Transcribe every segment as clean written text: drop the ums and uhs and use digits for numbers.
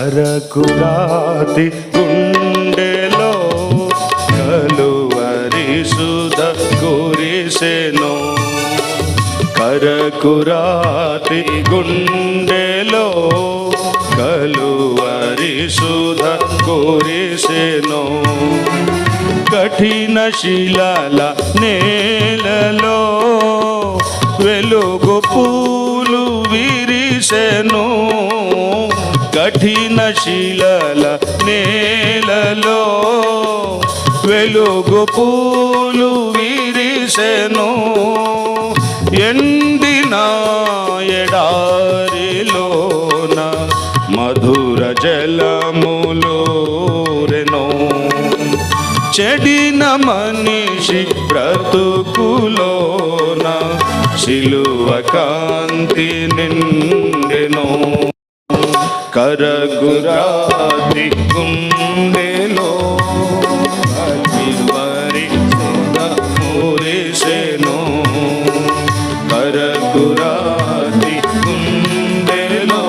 కరకురాతి గుండెలో కలువరి సుధ కురిసెను. కరకురాతి గుండెలో కలువరి సుధ కురిసెను. కఠిన శిలల నేలలో వెలుగు పూలు విరిసెను. కఠిన శిలల నేలలో వెలుగు పూలు విరిసెను. ఎండిన ఎడారిలోన మధుర జలములోరెను. చెడిన మనిషి బ్రతుకులోన శిలువ కాంతి నిండెను. కరకురాతి గుండెలో కలువరి సుధ కురిసెను. కరకురాతి గుండెలో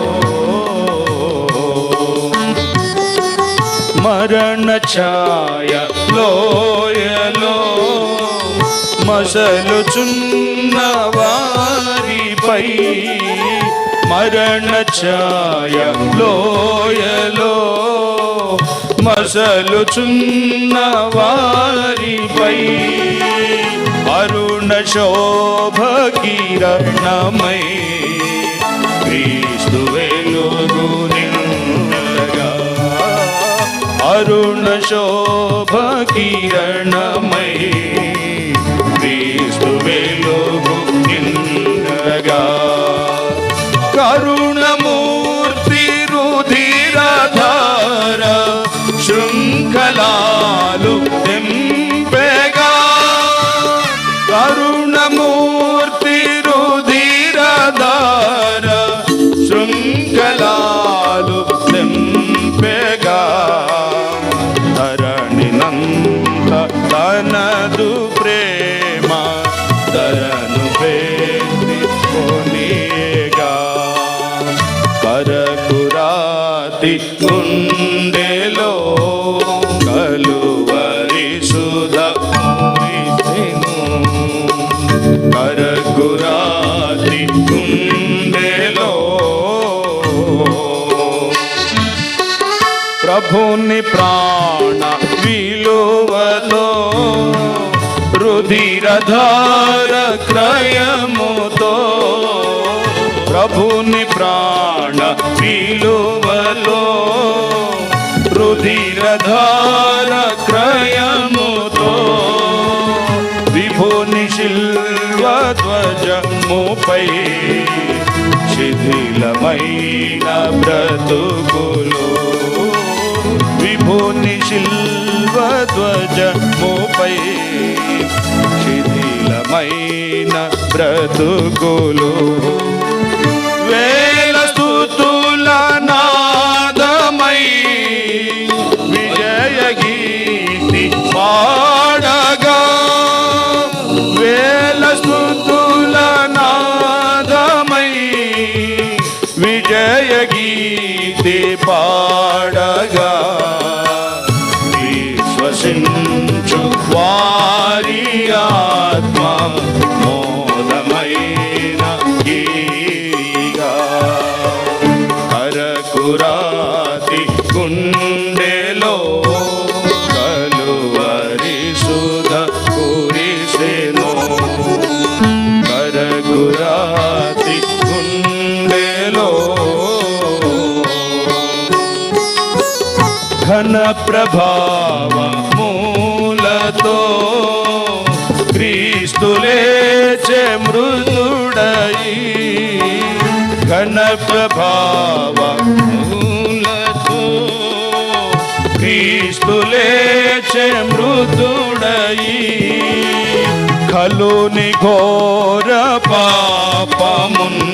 మరణ ఛాయ లోయలో మసలుచున్న వారిపై. మరణ ఛాయ లోయలో మసలుచున్న వారిపై అరుణ శోభ కిరణమై క్రీస్తు వెలుగు నిండగా. అరుణ శోభ కిరణమై క్రీస్తు వెలుగు నిండగా. కరుణమూర్తి రుధిరధార శృంఖలాలు తెంపెగా. కరుణమూర్తి రుధిరధార శృంఖలాలు తెంపెగా. ధరణినంత తనదు ప్రేమ ధరను కొనిగా. కరకురాతి గుండెలో కలువరి సుధ కురిసెను. కరకురాతి గుండెలో ప్రభుని ప్రాణ విలువతో రుధిరధార క్రయముతో. ప్రభుని ప్రాణ విలువలో రుధిరధార క్రయముతో. విభుని శిల్వ ధ్వజముపై శిథిలమైన బ్రతుకులు. విభుని శిల్వ ధ్వజముపై శిథిలమైన బ్రతుకులు. వేల స్తుతుల నాదమై విజయ గీతి పాడగా. వేల స్తుతుల నాదమై విజయ గీతి పాడగా. విశ్వసించు వారి ఆత్మ మోదమైన గీగా. కరకురాతి గుండెలో కలువరి సుధ కురిసెను. కరకురాతి గుండెలో ఘన ప్రభావ మూలతో క్రీస్తు లేచె మృదుడై. ఘన ప్రభావ మూలతో క్రీస్తు లేచె మృదుడై. కలుని ఘోర పాపమున్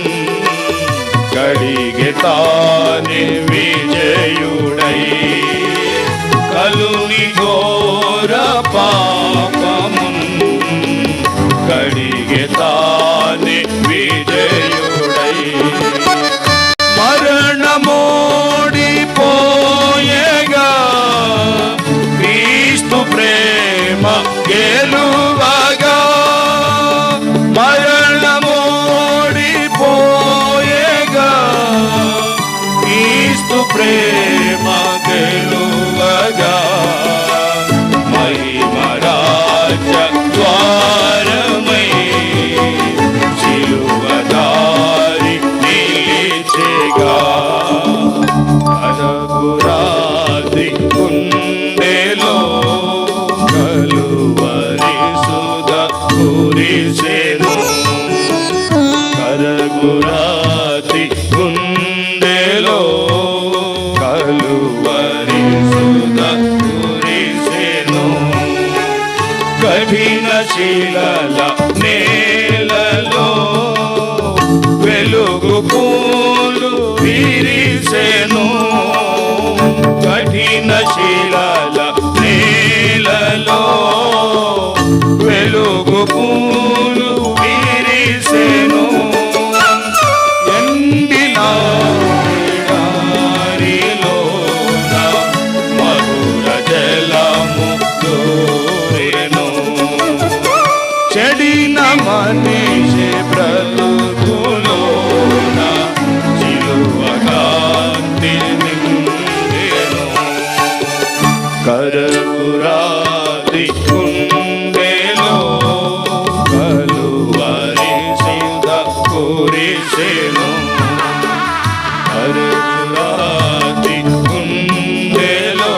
కడిగె తానే విజయుడై. కలుని ఘోర పాపమున్ కడిగె తానే విజయుడై. మరణమోడిపో శిలల నేలలో వెలుగు పూలు విరిసెను. కఠిన శిలల నేలలో వెలుగు పూలు విరిసెను. ఎండిన ఎడారిలోన మధుర జలము దూరెను. చెడిన మనిషి బ్రతుకులోన సిలువ కాంతి నిండెను. కరపురాది గుండెలో కలువరి సిద్ధ కురిసెను. కరపురాది గుండెలో